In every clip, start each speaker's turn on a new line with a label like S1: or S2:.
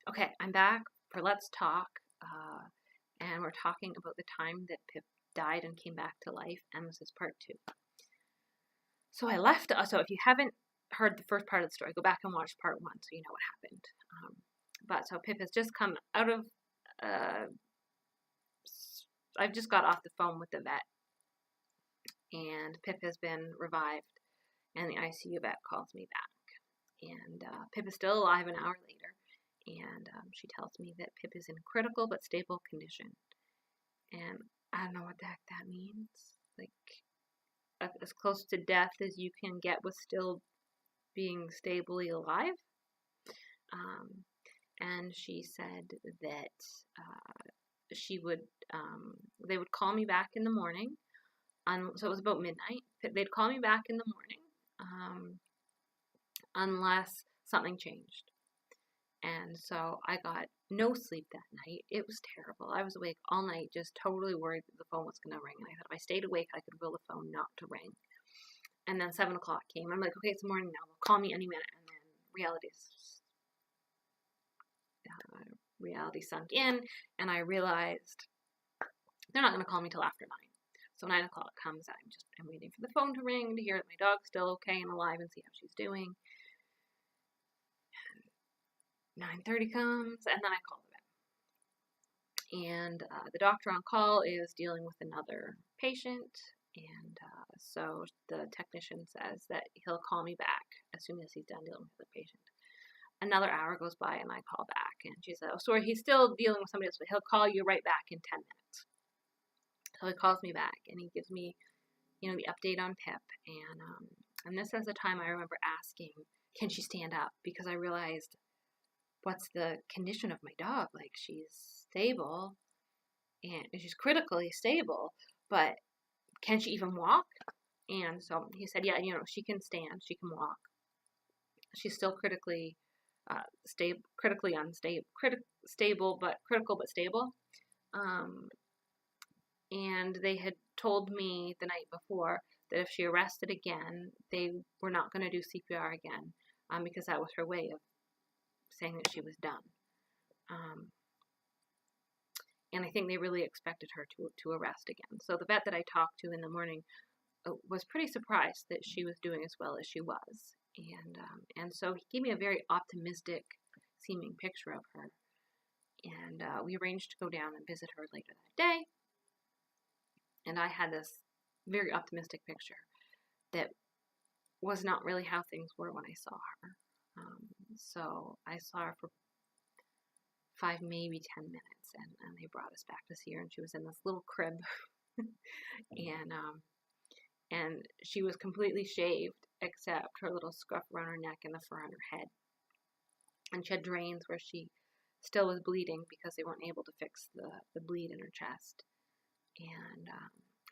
S1: Okay, I'm back for Let's Talk, and we're talking about the time that Pip died and came back to life, and this is part two. So so if you haven't heard the first part of the story, go back and watch part one so you know what happened. So Pip has just come out of, uh, I've just got off the phone with the vet, and Pip has been revived, and the ICU vet calls me back. And Pip is still alive an hour later, and she tells me that Pip is in critical but stable condition. And I don't know what the heck that means. Like, as close to death as you can get with still being stably alive. Um, and she said that she would, they would call me back in the morning. So it was about midnight. They'd call me back in the morning unless something changed. And so I got no sleep that night. It was terrible. I was awake all night, just totally worried that the phone was going to ring. And I thought if I stayed awake, I could will the phone not to ring. And then 7 o'clock came. I'm like, okay, it's morning now. They'll call me any minute. And then reality sunk in, and I realized they're not going to call me till after 9. So 9 o'clock comes. I'm waiting for the phone to ring to hear that my dog's still okay and alive and see how she's doing. 9:30 comes, and then I call the vet. And the doctor on call is dealing with another patient, and so the technician says that he'll call me back as soon as he's done dealing with the patient. Another hour goes by, and I call back, and she said, "Oh, sorry, he's still dealing with somebody else, but he'll call you right back in 10 minutes." So he calls me back, and he gives me, the update on Pip, and this is the time I remember asking, "Can she stand up?" Because I realized, what's the condition of my dog? Like, she's stable, and she's critically stable, but can she even walk? And so he said, yeah, she can stand, she can walk. She's still critically stable, but critical but stable. And they had told me the night before that if she arrested again, they were not going to do CPR again, because that was her way of saying that she was done. And I think they really expected her to arrest again. So the vet that I talked to in the morning was pretty surprised that she was doing as well as she was. And so he gave me a very optimistic seeming picture of her. And we arranged to go down and visit her later that day. And I had this very optimistic picture that was not really how things were when I saw her. So I saw her for 5, maybe 10 minutes, and they brought us back to see her, and she was in this little crib, and she was completely shaved except her little scruff around her neck and the fur on her head, and she had drains where she still was bleeding because they weren't able to fix the bleed in her chest,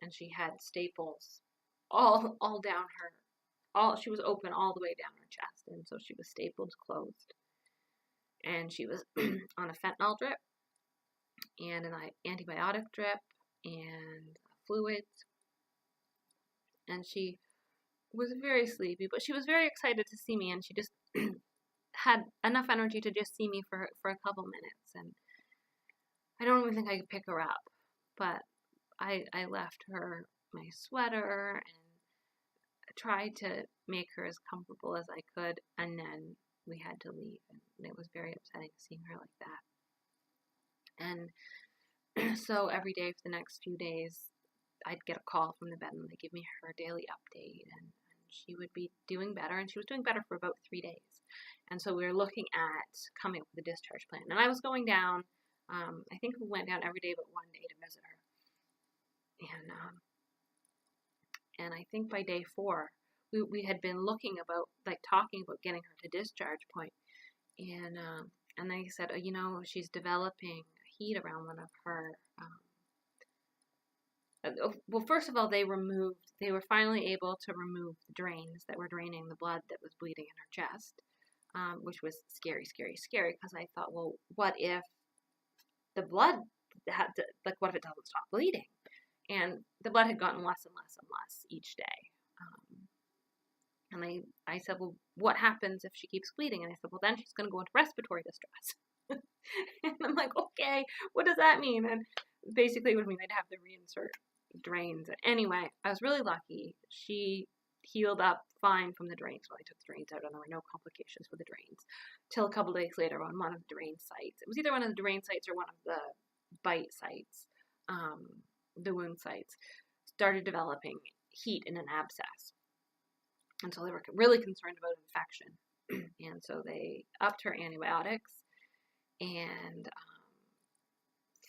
S1: and she had staples all down her, she was open all the way down her chest, and so she was stapled closed. And she was on a fentanyl drip and an antibiotic drip and fluids. And she was very sleepy, but she was very excited to see me, and she just had enough energy to just see me for a couple minutes. And I don't even think I could pick her up, but I left her my sweater and tried to make her as comfortable as I could, and then we had to leave, and it was very upsetting seeing her like that. And so every day for the next few days, I'd get a call from the vet, and they'd give me her daily update, and she would be doing better, and she was doing better for about 3 days. And so we were looking at coming up with a discharge plan, and I was going down, I think we went down every day but one day to visit her. And I think by day 4, we had been looking about, like, talking about getting her to discharge point. And they said, she's developing heat around one of her, well, first of all, they were finally able to remove the drains that were draining the blood that was bleeding in her chest, which was scary, scary, scary, because I thought, well, what if the blood what if it doesn't stop bleeding? And the blood had gotten less and less and less each day. And I said, well, what happens if she keeps bleeding? And I said, well, then she's going to go into respiratory distress. And I'm like, okay, what does that mean? And basically it would mean they'd have to reinsert drains. Anyway, I was really lucky. She healed up fine from the drains. Well, I took the drains out and there were no complications with the drains. Till a couple days later on one of the drain sites. It was either one of the drain sites or one of the bite sites, the wound sites, started developing heat in an abscess. And so they were really concerned about infection. And so they upped her antibiotics and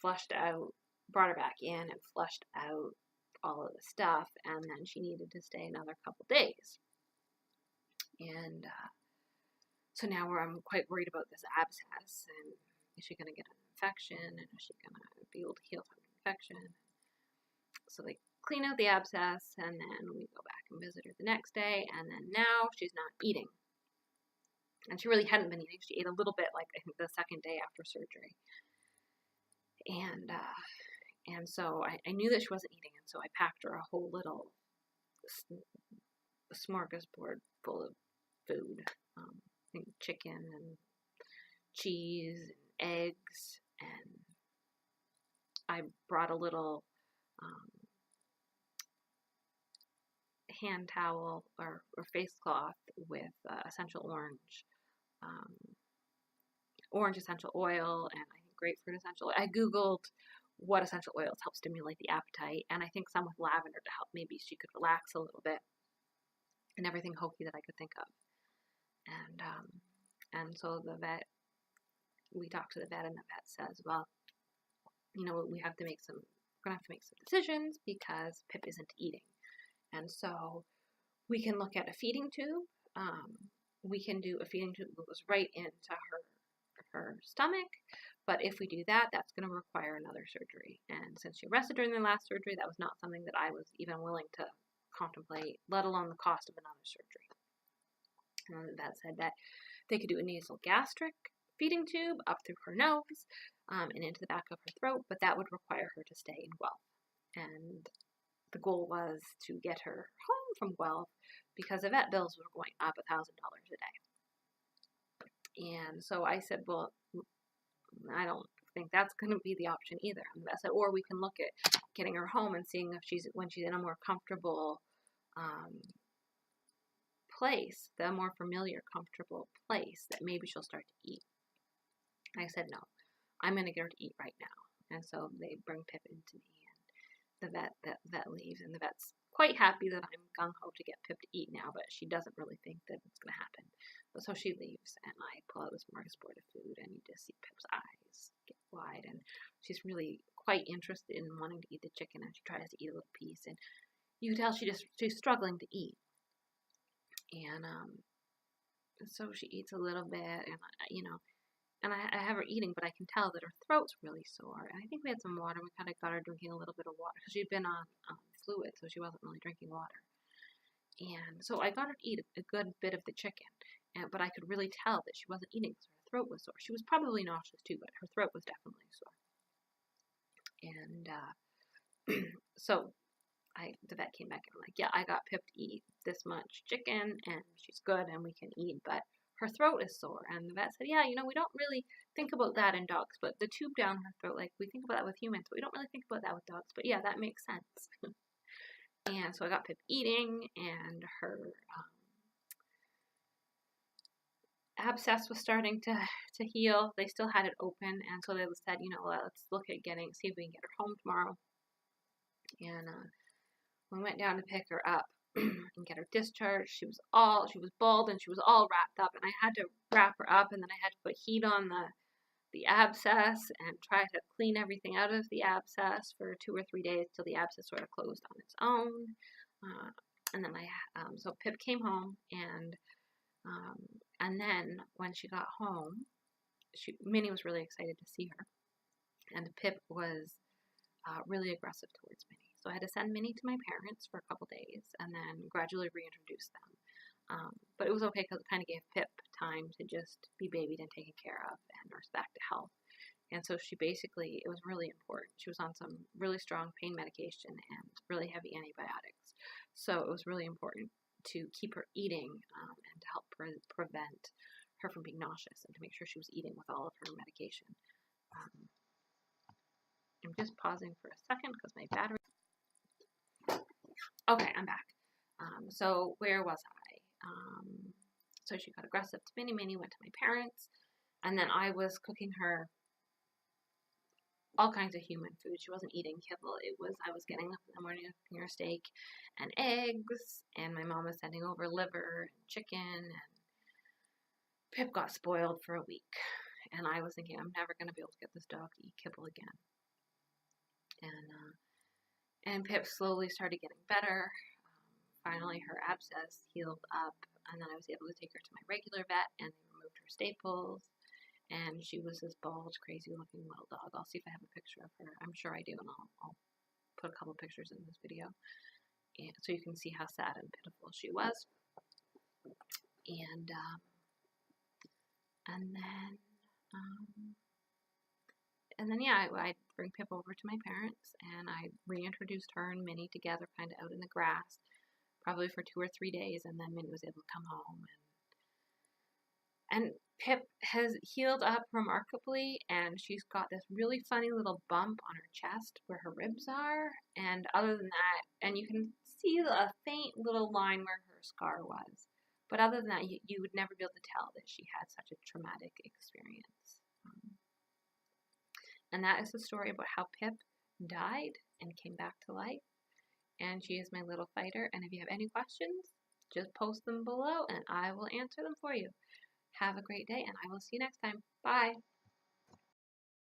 S1: brought her back in and flushed out all of the stuff. And then she needed to stay another couple days. And so now I'm quite worried about this abscess. And is she going to get an infection? And is she going to be able to heal from the infection? So they clean out the abscess, and then we go back and visit her the next day, and then now she's not eating. And she really hadn't been eating. She ate a little bit, like, I think the second day after surgery. And so I knew that she wasn't eating, and so I packed her a whole little smorgasbord full of food. I think chicken and cheese and eggs, and I brought a little hand towel or face cloth with essential orange essential oil, and I think grapefruit essential oil. I googled what essential oils help stimulate the appetite, and I think some with lavender to help maybe she could relax a little bit, and everything hokey that I could think of. And so we talked to the vet, and the vet says, well, you know, we're gonna have to make some decisions because Pip isn't eating. And so we can look at a feeding tube. We can do a feeding tube that goes right into her stomach. But if we do that, that's going to require another surgery. And since she rested during the last surgery, that was not something that I was even willing to contemplate, let alone the cost of another surgery. And that said that they could do a nasal gastric feeding tube up through her nose and into the back of her throat, but that would require her to stay in Guelph. And the goal was to get her home from Guelph because the vet bills were going up $1,000 a day. And so I said, well, I don't think that's going to be the option either. And the vet said, or we can look at getting her home and seeing if when she's in a more comfortable place, the more familiar, comfortable place, that maybe she'll start to eat. I said, no, I'm going to get her to eat right now. And so they bring Pip into me, and the vet leaves, and the vet's quite happy that I'm gung-ho to get Pip to eat now, but she doesn't really think that it's going to happen. But so she leaves, and I pull out this smorgasbord of food, and you just see Pip's eyes get wide, and she's really quite interested in wanting to eat the chicken, and she tries to eat a little piece, and you can tell she's struggling to eat. And so she eats a little bit, and I have her eating, but I can tell that her throat's really sore. And I think we had some water. We kind of got her drinking a little bit of water because she'd been on fluid, so she wasn't really drinking water. And so I got her to eat a good bit of the chicken, but I could really tell that she wasn't eating because her throat was sore. She was probably nauseous too, but her throat was definitely sore. And so the vet came back and I'm like, yeah, I got Pip to eat this much chicken, and she's good, and we can eat, but her throat is sore. And the vet said, yeah, we don't really think about that in dogs, but the tube down her throat, like we think about that with humans, but we don't really think about that with dogs. But yeah, that makes sense. And so I got Pip eating, and her abscess was starting to heal. They still had it open, and so they said, let's look at see if we can get her home tomorrow. And we went down to pick her up and get her discharged. She was bald, and she was all wrapped up, and I had to wrap her up, and then I had to put heat on the abscess and try to clean everything out of the abscess for 2 or 3 days till the abscess sort of closed on its own. And then so Pip came home, and then when she got home, Minnie was really excited to see her, and Pip was really aggressive towards Minnie. So I had to send Minnie to my parents for a couple days and then gradually reintroduce them. But it was okay because it kind of gave Pip time to just be babied and taken care of and nurse back to health. And so it was really important. She was on some really strong pain medication and really heavy antibiotics. So it was really important to keep her eating and to help prevent her from being nauseous and to make sure she was eating with all of her medication. I'm just pausing for a second because my battery... Okay, I'm back. So where was I? So she got aggressive to Minnie. Minnie went to my parents, and then I was cooking her all kinds of human food. She wasn't eating kibble. I was getting up in the morning and cooking her steak and eggs, and my mom was sending over liver and chicken, and Pip got spoiled for a week. And I was thinking, I'm never going to be able to get this dog to eat kibble again. And Pip slowly started getting better. Finally, her abscess healed up, and then I was able to take her to my regular vet, and they removed her staples, and she was this bald, crazy-looking little dog. I'll see if I have a picture of her. I'm sure I do, and I'll put a couple pictures in this video, and so you can see how sad and pitiful she was. And then yeah, I'd bring Pip over to my parents, and I reintroduced her and Minnie together, kind of out in the grass, probably for 2 or 3 days, and then Minnie was able to come home. And Pip has healed up remarkably, and she's got this really funny little bump on her chest where her ribs are, and other than that, and you can see a faint little line where her scar was, but other than that, you would never be able to tell that she had such a traumatic experience. And that is the story about how Pip died and came back to life. And she is my little fighter. And if you have any questions, just post them below and I will answer them for you. Have a great day, and I will see you next time. Bye.